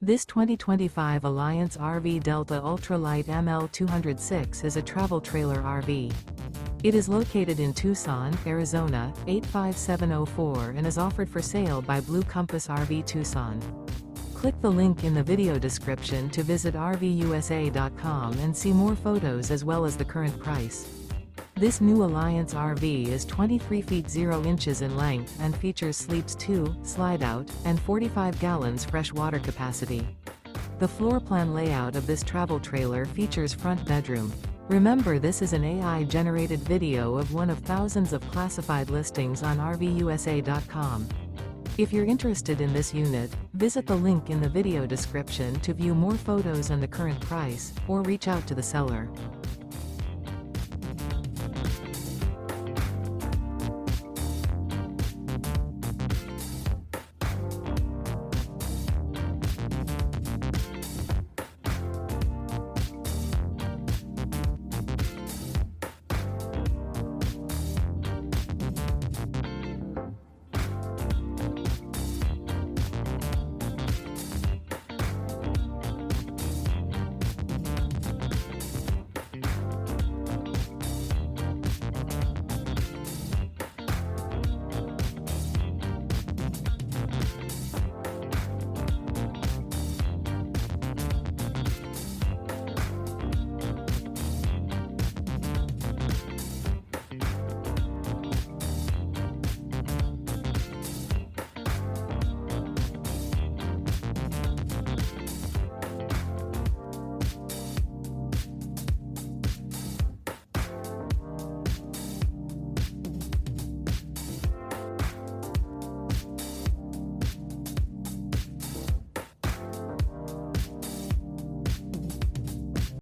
This 2025 Alliance RV Delta Ultralight ML206 is a travel trailer RV. It is located in Tucson, Arizona, 85704 and is offered for sale by Blue Compass RV Tucson. Click the link in the video description to visit RVUSA.com and see more photos as well as the current price. This new Alliance RV is 23 feet 0 inches in length and features sleeps 2, Slideout, and 45 gallons fresh water capacity. The floor plan layout of this travel trailer features front bedroom. Remember, this is an AI-generated video of one of thousands of classified listings on RVUSA.com. If you're interested in this unit, visit the link in the video description to view more photos and the current price, or reach out to the seller.